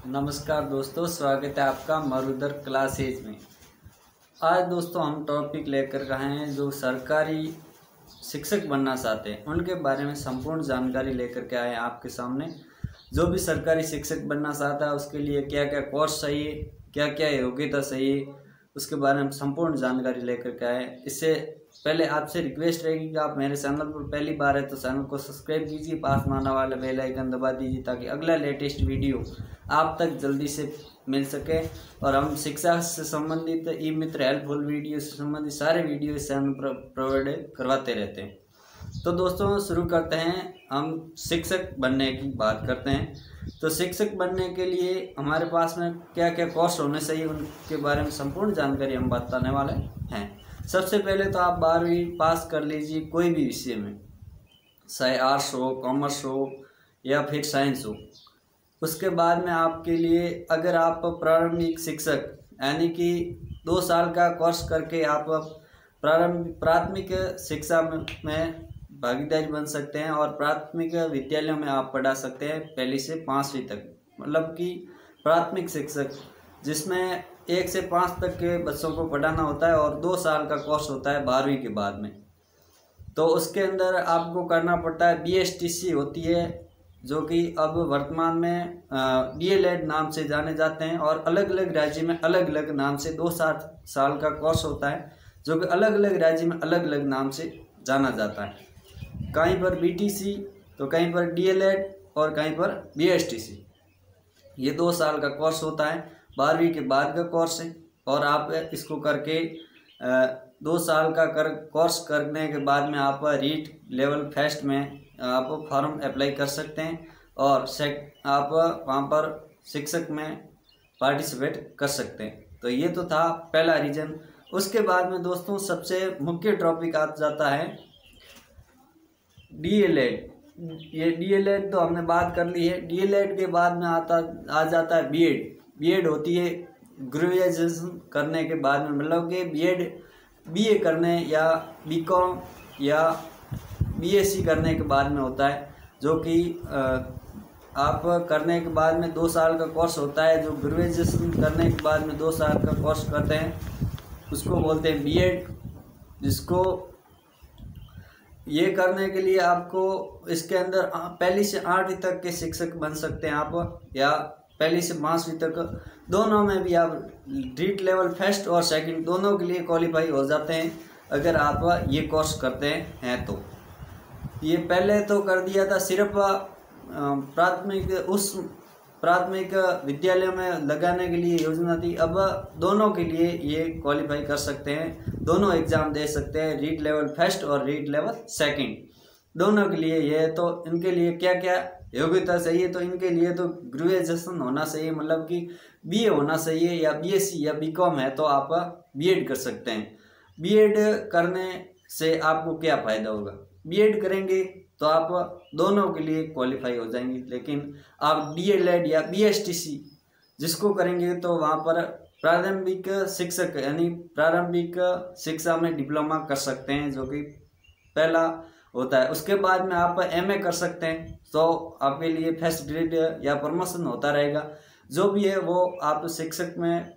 नमस्कार दोस्तों, स्वागत है आपका मरुधर क्लासेज में। आज दोस्तों हम टॉपिक लेकर आए हैं जो सरकारी शिक्षक बनना चाहते हैं उनके बारे में संपूर्ण जानकारी लेकर के आए हैं आपके सामने। जो भी सरकारी शिक्षक बनना चाहता है उसके लिए क्या क्या कोर्स चाहिए, क्या क्या योग्यता चाहिए, उसके बारे में संपूर्ण जानकारी लेकर के आए। इससे पहले आपसे रिक्वेस्ट रहेगी कि आप मेरे चैनल पर पहली बार है तो चैनल को सब्सक्राइब कीजिए, पास में आने वाला बेल आइकन दबा दीजिए ताकि अगला लेटेस्ट वीडियो आप तक जल्दी से मिल सके। और हम शिक्षा से संबंधित ई मित्र हेल्पफुल वीडियो से संबंधित सारे वीडियो इस चैनल पर प्रोवाइड करवाते रहते हैं। तो दोस्तों शुरू करते हैं, हम शिक्षक बनने की बात करते हैं। तो शिक्षक बनने के लिए हमारे पास में क्या क्या कोर्स होने चाहिए उनके बारे में संपूर्ण जानकारी हम बताने वाले हैं। सबसे पहले तो आप 12वीं पास कर लीजिए कोई भी विषय में, चाहे आर्ट्स हो, कॉमर्स हो या फिर साइंस हो। उसके बाद में आपके लिए अगर आप प्रारंभिक शिक्षक यानी कि 2 साल का कोर्स करके आप प्राथमिक शिक्षा में भागीदारी बन सकते हैं और प्राथमिक विद्यालयों में आप पढ़ा सकते हैं 1 से 5वीं तक, मतलब कि प्राथमिक शिक्षक जिसमें 1 से 5 तक के बच्चों को पढ़ाना होता है और 2 साल का कोर्स होता है 12वीं के बाद में। तो उसके अंदर आपको करना पड़ता है BSTC होती है, जो कि अब वर्तमान में DLED नाम से जाने जाते हैं और अलग अलग राज्य में अलग अलग नाम से 2 साल का कोर्स होता है, जो कि अलग अलग राज्य में अलग अलग नाम से जाना जाता है। कहीं पर BTC तो कहीं पर DLED और कहीं पर BSTC। ये 2 साल का कोर्स होता है, 12वीं के बाद का कोर्स है। और आप इसको करके 2 साल का कोर्स करने के बाद में आप रीट लेवल फर्स्ट में आप फॉर्म अप्लाई कर सकते हैं और आप वहाँ पर शिक्षक में पार्टिसिपेट कर सकते हैं। तो ये तो था पहला रीजन। उसके बाद में दोस्तों सबसे मुख्य टॉपिक आ जाता है DLED। ये DLED तो हमने बात कर ली है। DLED के बाद में आ जाता है BEd होती है ग्रेजुएशन करने के बाद में, मतलब कि BA करने या BCom या BSc करने के बाद में होता है, जो कि आप करने के बाद में 2 साल का कोर्स होता है। जो ग्रेजुएशन करने के बाद में 2 साल का कोर्स करते हैं उसको बोलते हैं BEd, जिसको ये करने के लिए आपको इसके अंदर 1 से 8वीं तक के शिक्षक बन सकते हैं आप, या 1 से 5वीं तक, दोनों में भी आप रीट लेवल फर्स्ट और सेकंड दोनों के लिए क्वालिफाई हो जाते हैं अगर आप ये कोर्स करते हैं। तो ये पहले तो कर दिया था सिर्फ प्राथमिक विद्यालय में लगाने के लिए योजना थी। अब दोनों के लिए ये क्वालिफाई कर सकते हैं, दोनों एग्जाम दे सकते हैं, रीट लेवल फर्स्ट और रीट लेवल सेकंड दोनों के लिए। ये तो इनके लिए क्या क्या योग्यता चाहिए, तो इनके लिए तो ग्रेजुएशन होना चाहिए, मतलब कि BA होना चाहिए, या BSc या BCom है तो आप BEd कर सकते हैं। BEd करने से आपको क्या फ़ायदा होगा, BEd करेंगे तो आप दोनों के लिए क्वालिफाई हो जाएंगे। लेकिन आप DLED या BSTC जिसको करेंगे तो वहाँ पर प्रारंभिक शिक्षक यानी प्रारंभिक शिक्षा में डिप्लोमा कर सकते हैं, जो कि पहला होता है। उसके बाद में आप MA कर सकते हैं, तो आपके लिए फर्स्ट ग्रेड या प्रमोशन होता रहेगा। जो भी है वो आप शिक्षक में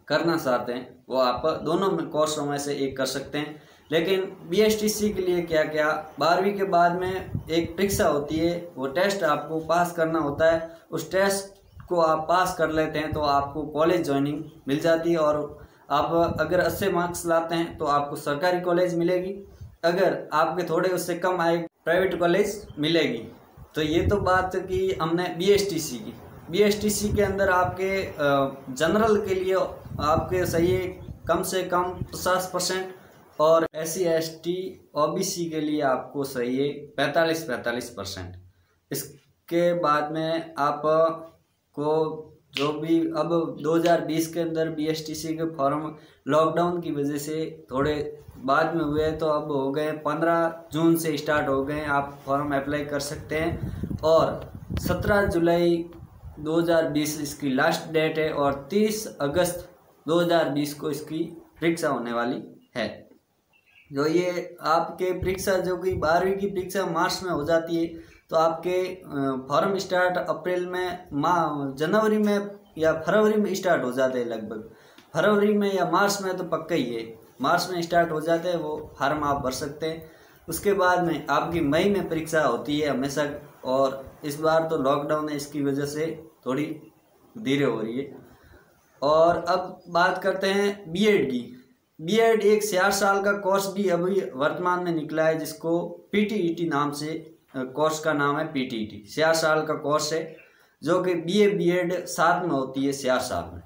करना चाहते हैं वो आप दोनों में कोर्सों में से एक कर सकते हैं। लेकिन BSTC के लिए क्या क्या, 12वीं के बाद में एक परीक्षा होती है, वो टेस्ट आपको पास करना होता है। उस टेस्ट को आप पास कर लेते हैं तो आपको कॉलेज ज्वाइनिंग मिल जाती है, और आप अगर अच्छे मार्क्स लाते हैं तो आपको सरकारी कॉलेज मिलेगी, अगर आपके थोड़े उससे कम आए प्राइवेट कॉलेज मिलेगी। तो ये तो बात की हमने BSTC की। BSTC के अंदर आपके जनरल के लिए आपके सही कम से कम 50% और SC ST OBC के लिए आपको सही है 45%। इसके बाद में आपको जो भी अब 2020 के अंदर BSTC के फॉर्म लॉकडाउन की वजह से थोड़े बाद में हुए, तो अब हो गए 15 जून से स्टार्ट हो गए, आप फॉर्म अप्लाई कर सकते हैं। और 17 जुलाई 2020 इसकी लास्ट डेट है और 30 अगस्त 2020 को इसकी परीक्षा होने वाली है। जो ये आपके परीक्षा जो कि 12वीं की परीक्षा मार्च में हो जाती है, तो आपके फॉर्म स्टार्ट अप्रैल में जनवरी में या फरवरी में स्टार्ट हो जाते हैं। लगभग फरवरी में या मार्च में तो पक्का ही है, मार्च में स्टार्ट हो जाते हैं, वो फार्म आप भर सकते हैं। उसके बाद में आपकी मई में परीक्षा होती है हमेशा, और इस बार तो लॉकडाउन है, इसकी वजह से थोड़ी धीरे हो रही है। और अब बात करते हैं बीएड की। बीएड एक 4 साल का कोर्स भी अभी वर्तमान में निकला है, जिसको पीटीईटी नाम से कोर्स का नाम है। पीटीईटी 4 साल का कोर्स है, जो कि बीए बीएड साथ में होती है 4 साल में।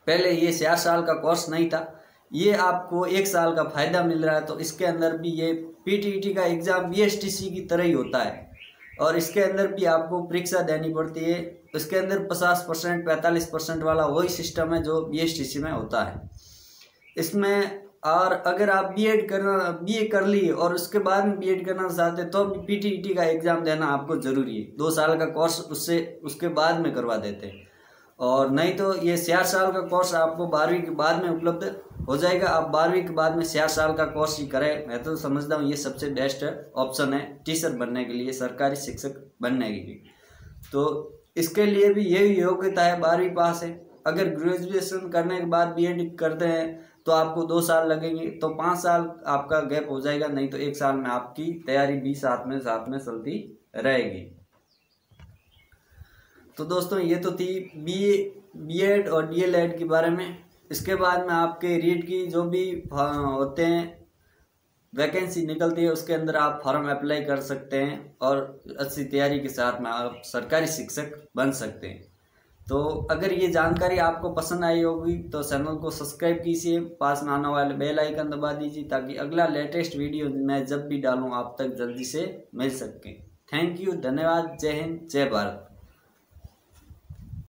पहले ये 4 साल का कोर्स नहीं था, ये आपको 1 साल का फायदा मिल रहा है। तो इसके अंदर भी ये पीटीईटी का एग्जाम बीएसटीसी की तरह ही होता है, और इसके अंदर भी आपको परीक्षा देनी पड़ती है। इसके अंदर 50% 45% वाला वही सिस्टम है जो बीएसटीसी में होता है इसमें। और अगर आप बीए कर ली और उसके बाद में बीएड करना चाहते तो पीटीईटी का एग्जाम देना आपको जरूरी है। 2 साल का कोर्स उसके बाद में करवा देते हैं, और नहीं तो ये 4 साल का कोर्स आपको 12वीं के बाद में उपलब्ध हो जाएगा। आप 12वीं के बाद में 4 साल का कोर्स ही करें। मैं तो समझता हूँ ये सबसे बेस्ट ऑप्शन है टीचर बनने के लिए, सरकारी शिक्षक बनने के लिए। तो इसके लिए भी यही योग्यता है, 12वीं पास है। अगर ग्रेजुएशन करने के बाद बीएड करते हैं तो आपको 2 साल लगेंगे, तो 5 साल आपका गैप हो जाएगा। नहीं तो 1 साल में आपकी तैयारी भी साथ में चलती रहेगी। तो दोस्तों ये तो थी बीएड और डीएलएड के बारे में। इसके बाद में आपके रीट की जो भी होते हैं वैकेंसी निकलती है, उसके अंदर आप फॉर्म अप्लाई कर सकते हैं, और अच्छी तैयारी के साथ में आप सरकारी शिक्षक बन सकते हैं। तो अगर ये जानकारी आपको पसंद आई होगी तो चैनल को सब्सक्राइब कीजिए, पास में आने वाले बेल आइकन दबा दीजिए, ताकि अगला लेटेस्ट वीडियो मैं जब भी डालूं आप तक जल्दी से मिल सके। थैंक यू, धन्यवाद, जय हिंद, जय भारत।